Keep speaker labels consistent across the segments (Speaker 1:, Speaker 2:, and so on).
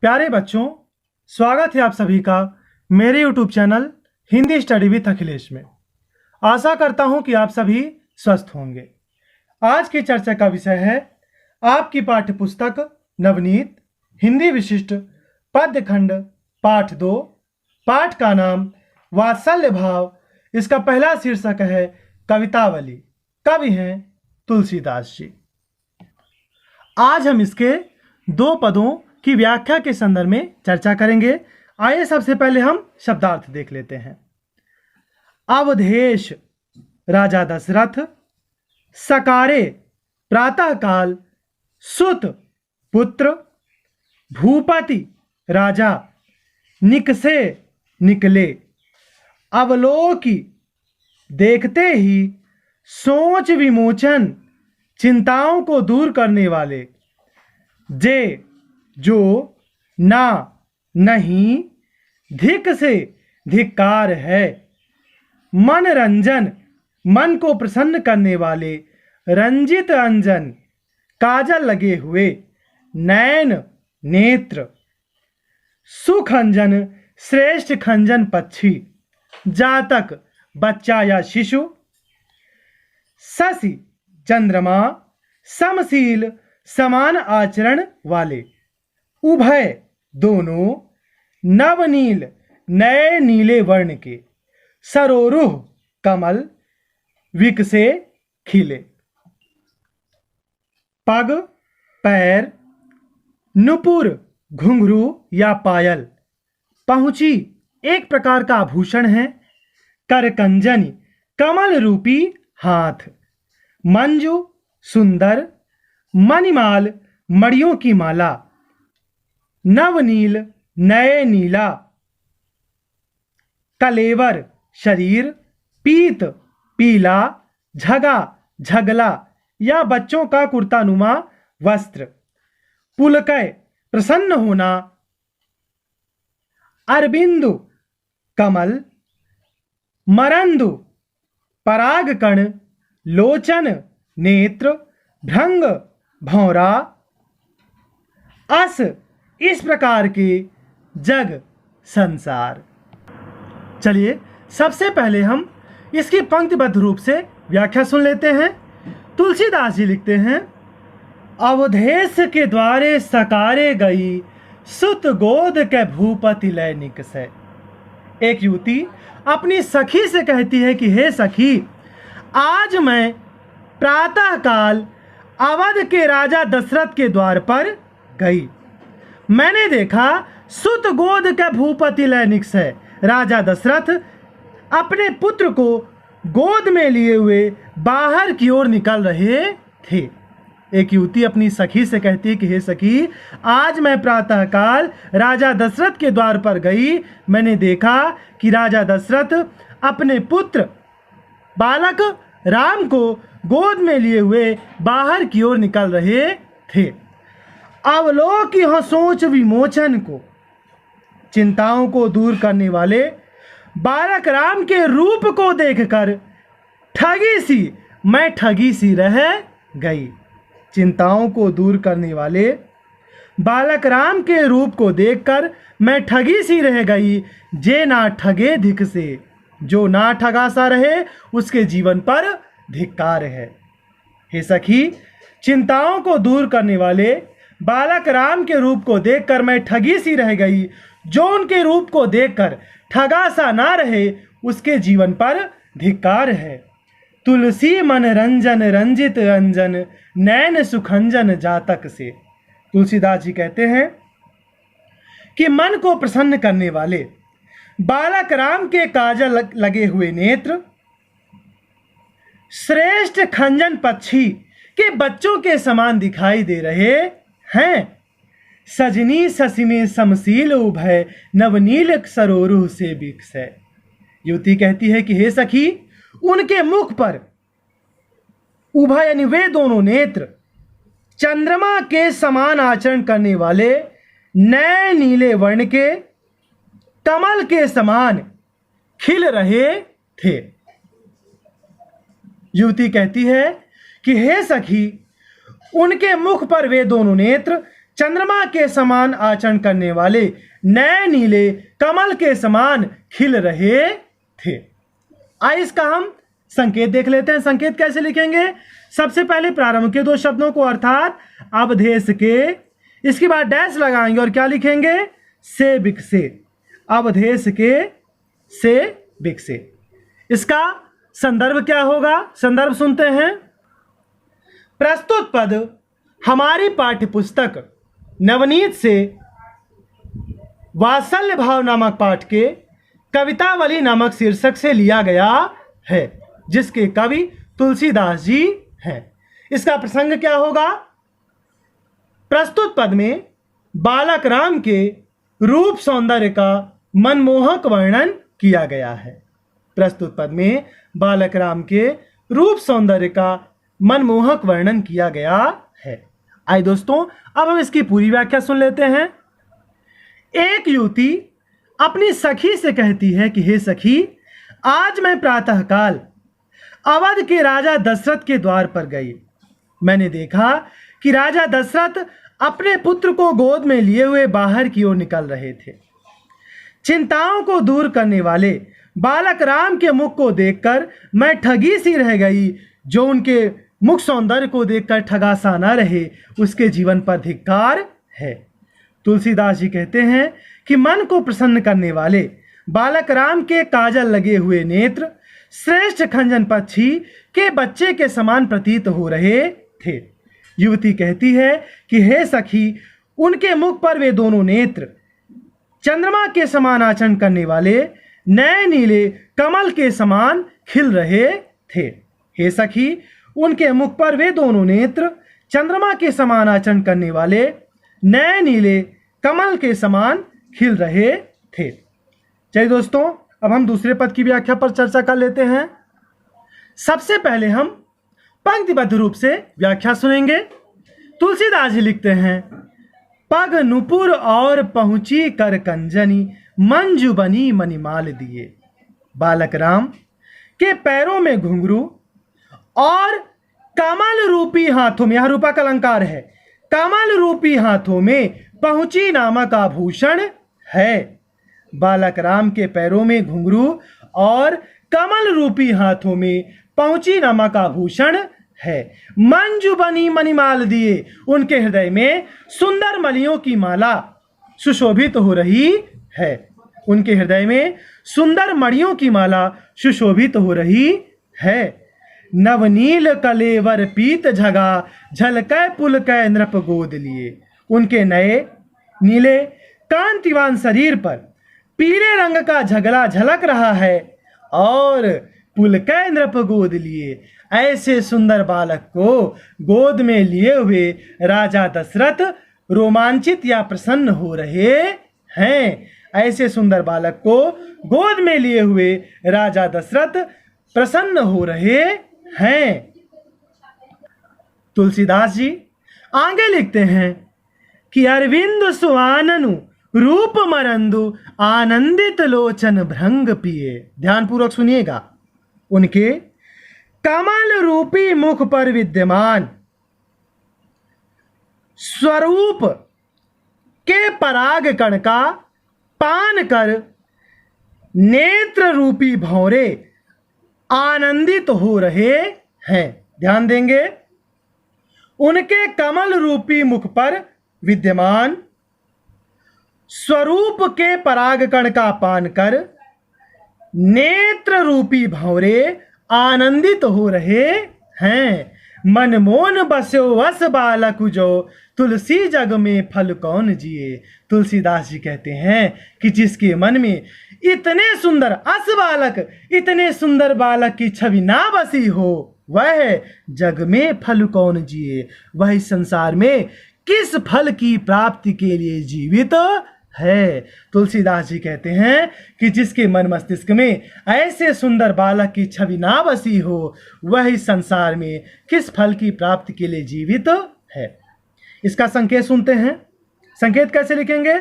Speaker 1: प्यारे बच्चों, स्वागत है आप सभी का मेरे YouTube channel Hindi study with Akhilesh में। आशा करता हूं कि आप सभी स्वस्थ होंगे। आज की चर्चा का विषय है आपकी पाठ्य पुस्तक नवनीत हिंदी विशिष्ट पद्य खंड पाठ 2। पाठ का नाम वात्सल्य भाव। इसका पहला शीर्षक है कवितावली। कवि हैं तुलसीदास जी। आज हम इसके 2 पदों की व्याख्या के संदर्भ में चर्चा करेंगे। आइए सबसे पहले हम शब्दार्थ देख लेते हैं। अवधेश राजा दशरथ, सकारे प्रातःकाल सुत पुत्र, भूपति राजा निकसे निकले, अवलोकी देखते ही सोच विमोचन चिंताओं को दूर करने वाले, जे जो ना नहीं धिक से धिक्कार है, मन रंजन मन को प्रसन्न करने वाले, रंजित अंजन काजल लगे हुए, नैन नेत्र, सुखंजन श्रेष्ठ खंजन पक्षी, जातक बच्चा या शिशु, शशि चंद्रमा समशील समान आचरण वाले, उभय दोनों, नवनील नए नीले वर्ण के, सरोरुह कमल विकसे खिले। पग पैर, नुपुर घुंघरू या पायल, पहुंची एक प्रकार का आभूषण है, करकंजनी कमल रूपी हाथ, मंजू सुंदर, मणिमाल मणियों की माला, नवनील नए नीला, कलेवर शरीर, पीत पीला, झगा झगला या बच्चों का कुर्तानुमा वस्त्र, पुलकय प्रसन्न होना, अरबिंदु कमल, मरंदु परागकण, लोचन नेत्र, भृंग भौरा, अस इस प्रकार के जग संसार। चलिए सबसे पहले हम इसकी पंक्तिबद्ध रूप से व्याख्या सुन लेते हैं। तुलसीदास जी लिखते हैं, अवधेश के द्वारे सकारे गई, सुत गोद के भूपति लय निकसे। एक युवती अपनी सखी से कहती है कि हे सखी, आज मैं प्रातःकाल अवध के राजा दशरथ के द्वार पर गई। मैंने देखा सुत गोद के भूपति लय निकसे, राजा दशरथ अपने पुत्र को गोद में लिए हुए बाहर की ओर निकल रहे थे। एक युवती अपनी सखी से कहती है कि हे सखी, आज मैं प्रातःकाल राजा दशरथ के द्वार पर गई। मैंने देखा कि राजा दशरथ अपने पुत्र बालक राम को गोद में लिए हुए बाहर की ओर निकल रहे थे। अवलोकी हो सोच विमोचन को, चिंताओं को दूर करने वाले बालक राम के रूप को देखकर ठगी सी रह गई। चिंताओं को दूर करने वाले बालक राम के रूप को देखकर मैं ठगी सी रह गई। जे ना ठगे धिक से, जो ना ठगा सा रहे उसके जीवन पर धिक्कार है। हे सखी, चिंताओं को दूर करने वाले बालक राम के रूप को देखकर मैं ठगी सी रह गई। जो उनके रूप को देखकर ठगा सा ना रहे उसके जीवन पर धिक्कार है। तुलसी मन रंजन रंजित अंजन, नैन सुखंजन जातक से। तुलसीदास जी कहते हैं कि मन को प्रसन्न करने वाले बालक राम के काजल लगे हुए नेत्र, श्रेष्ठ खंजन पक्षी के बच्चों के समान दिखाई दे रहे हैं। सजनी शशि में समशील उभय, नवनील सरोरुह से बिकसे। युवती कहती है कि हे सखी, उनके मुख पर उभय यानी वे दोनों नेत्र चंद्रमा के समान आचरण करने वाले, नए नीले वर्ण के कमल के समान खिल रहे थे। युवती कहती है कि हे सखी, उनके मुख पर वे दोनों नेत्र चंद्रमा के समान आचरण करने वाले नए नीले कमल के समान खिल रहे थे। आइए इसका हम संकेत देख लेते हैं। संकेत कैसे लिखेंगे? सबसे पहले प्रारंभ के दो शब्दों को अर्थात अवधेश के, इसके बाद डैश लगाएंगे और क्या लिखेंगे? से विकसे। अवधेश के से विकसे। इसका संदर्भ क्या होगा? संदर्भ सुनते हैं। प्रस्तुत पद हमारी पाठ्यपुस्तक नवनीत से वात्सल्य भाव नामक पाठ के कवितावली नामक शीर्षक से लिया गया है, जिसके कवि तुलसीदास जी हैं। इसका प्रसंग क्या होगा? प्रस्तुत पद में बालक राम के रूप सौंदर्य का मनमोहक वर्णन किया गया है। प्रस्तुत पद में बालक राम के रूप सौंदर्य का मनमोहक वर्णन किया गया है। आइए दोस्तों, अब हम इसकी पूरी व्याख्या सुन लेते हैं। एक युवती अपनी सखी से कहती है कि हे सखी, आज मैं प्रातःकाल अवध के राजा दशरथ के द्वार पर गई। मैंने देखा कि राजा दशरथ अपने पुत्र को गोद में लिए हुए बाहर की ओर निकल रहे थे। चिंताओं को दूर करने वाले बालक राम के मुख को देखकर मैं ठगी सी रह गई। जो उनके मुख सौंदर्य को देखकर ठगा सा न रहे, उसके जीवन पर धिक्कार है। तुलसीदास जी कहते हैं कि मन को प्रसन्न करने वाले बालक राम के काजल लगे हुए नेत्र श्रेष्ठ खंजन पक्षी के बच्चे के समान प्रतीत हो रहे थे। युवती कहती है कि हे सखी, उनके मुख पर वे दोनों नेत्र चंद्रमा के समान आचरण करने वाले नए नीले कमल के समान खिल रहे थे। हे सखी, उनके मुख पर वे दोनों नेत्र चंद्रमा के समान आचरण करने वाले नए नीले कमल के समान खिल रहे थे। चलिए दोस्तों, अब हम दूसरे पद की व्याख्या पर चर्चा कर लेते हैं। सबसे पहले हम पंक्तिबद्ध रूप से व्याख्या सुनेंगे। तुलसीदास जी लिखते हैं, पग नुपुर और पहुंची कर कंजनी मंजू बनी मणिमाल दिए। बालक राम के पैरों में घुंघरू और कमल रूपी हाथों में, यह रूपा का अलंकार है, कमल रूपी हाथों में पहुंची नामक आभूषण है। बालक राम के पैरों में घुंघरू और कमल रूपी हाथों में पहुंची नामक आभूषण है। मंजू बनी मणिमाल दिए, उनके हृदय में सुंदर मणियों की माला सुशोभित हो रही है। उनके हृदय में सुंदर मणियों की माला सुशोभित हो रही है। नवनील कलेवर पीत झगा झलकै पुलकै नृप गोद लिए। उनके नए नीले कांतिवान शरीर पर पीले रंग का झगला झलक रहा है और पुलकै नृप गोद लिए। ऐसे सुंदर बालक को गोद में लिए हुए राजा दशरथ रोमांचित या प्रसन्न हो रहे हैं। ऐसे सुंदर बालक को गोद में लिए हुए राजा दशरथ प्रसन्न हो रहे हैं। तुलसीदास जी आगे लिखते हैं कि अरविंद सुआननु रूप मरंदु आनंदित लोचन भृंग पिए। ध्यानपूर्वक सुनिएगा। उनके कमल रूपी मुख पर विद्यमान स्वरूप के पराग कण का पान कर नेत्र रूपी भौरे आनंदित हो रहे हैं। ध्यान देंगे, उनके कमल रूपी मुख पर विद्यमान स्वरूप के पराग कण का पान कर नेत्र रूपी भौरे आनंदित हो रहे हैं। मनमोन बस्यो वस बालक जो तुलसी जग में फल कौन जिए। तुलसीदास जी कहते हैं कि जिसके मन में इतने सुंदर अस बालक, इतने सुंदर बालक की छवि ना बसी हो, वह जग में फल कौन जिए। वह इस संसार में किस फल की प्राप्ति के लिए जीवित है। तुलसीदास जी कहते हैं कि जिसके मन मस्तिष्क में ऐसे सुंदर बालक की छवि ना बसी हो, वह इस संसार में किस फल की प्राप्ति के लिए जीवित है। इसका संकेत सुनते हैं। संकेत कैसे लिखेंगे?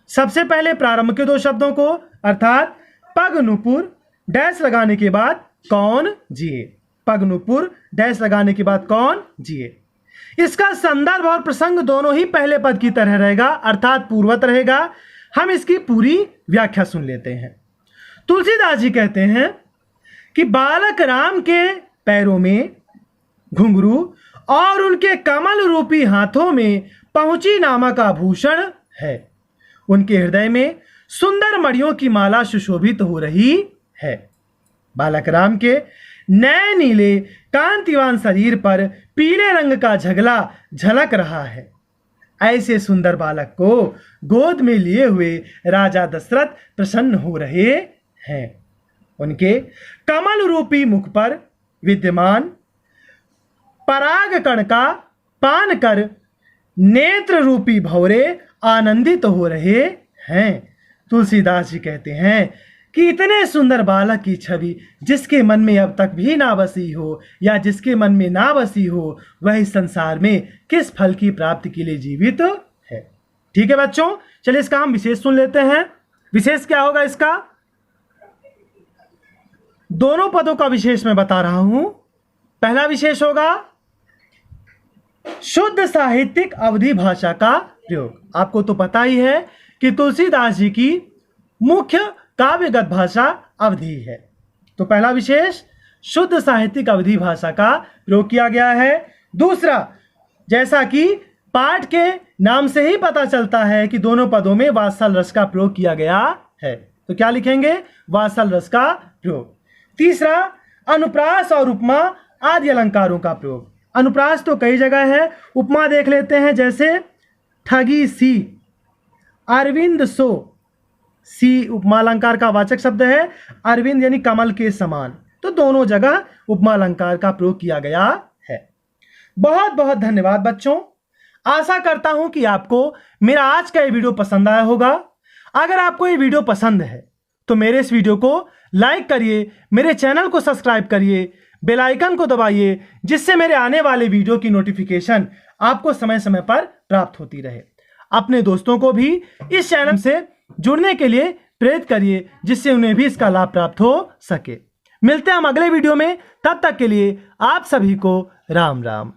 Speaker 1: सबसे पहले प्रारंभ के दो शब्दों को अर्थात पग नुपुर डैश लगाने के बाद कौन जिए। पग नुपुर डैश लगाने के बाद कौन जिए। इसका संदर्भ और प्रसंग दोनों ही पहले पद की तरह रहेगा, अर्थात पूर्वत रहेगा। हम इसकी पूरी व्याख्या सुन लेते हैं। तुलसीदास जी कहते हैं कि बालक राम के पैरों में घुंघरू और उनके कमल रूपी हाथों में पहुंची नामक आभूषण है। उनके हृदय में सुंदर मणियों की माला सुशोभित हो रही है। बालक राम के नए नीले कांतिवान शरीर पर पीले रंग का झगला झलक रहा है। ऐसे सुंदर बालक को गोद में लिए हुए राजा दशरथ प्रसन्न हो रहे हैं। उनके कमल रूपी मुख पर विद्यमान पराग कण का पान कर नेत्र रूपी भौरे आनंदित हो रहे हैं। तुलसीदास जी कहते हैं कि इतने सुंदर बालक की छवि जिसके मन में अब तक भी ना बसी हो या जिसके मन में ना बसी हो, वह इस संसार में किस फल की प्राप्ति के लिए जीवित है। ठीक है बच्चों, चलिए इसका हम विशेष सुन लेते हैं। विशेष क्या होगा इसका? दोनों पदों का विशेष मैं बता रहा हूं। पहला विशेष होगा शुद्ध साहित्यिक अवधी भाषा का प्रयोग। आपको तो पता ही है कि तुलसीदास जी की मुख्य काव्यगत भाषा अवधी है। तो पहला विशेष शुद्ध साहित्यिक अवधी भाषा का प्रयोग किया गया है। दूसरा, जैसा कि पाठ के नाम से ही पता चलता है कि दोनों पदों में वात्सल रस का प्रयोग किया गया है, तो क्या लिखेंगे? वात्सल रस का प्रयोग। तीसरा, अनुप्रास और उपमा आदि अलंकारों का प्रयोग। अनुप्रास तो कई जगह है, उपमा देख लेते हैं, जैसे ठगी सी, अरविंद सो। सी उपमा अलंकार का वाचक शब्द है, अरविंद यानी कमल के समान, तो दोनों जगह उपमा अलंकार का प्रयोग किया गया है। बहुत बहुत धन्यवाद बच्चों। आशा करता हूं कि आपको मेरा आज का ये वीडियो पसंद आया होगा। अगर आपको ये वीडियो पसंद है तो मेरे इस वीडियो को लाइक करिए, मेरे चैनल को सब्सक्राइब करिए, बेल आइकन को दबाइए, जिससे मेरे आने वाले वीडियो की नोटिफिकेशन आपको समय समय पर प्राप्त होती रहे। अपने दोस्तों को भी इस चैनल से जुड़ने के लिए प्रेरित करिए, जिससे उन्हें भी इसका लाभ प्राप्त हो सके। मिलते हैं हम अगले वीडियो में, तब तक के लिए आप सभी को राम राम।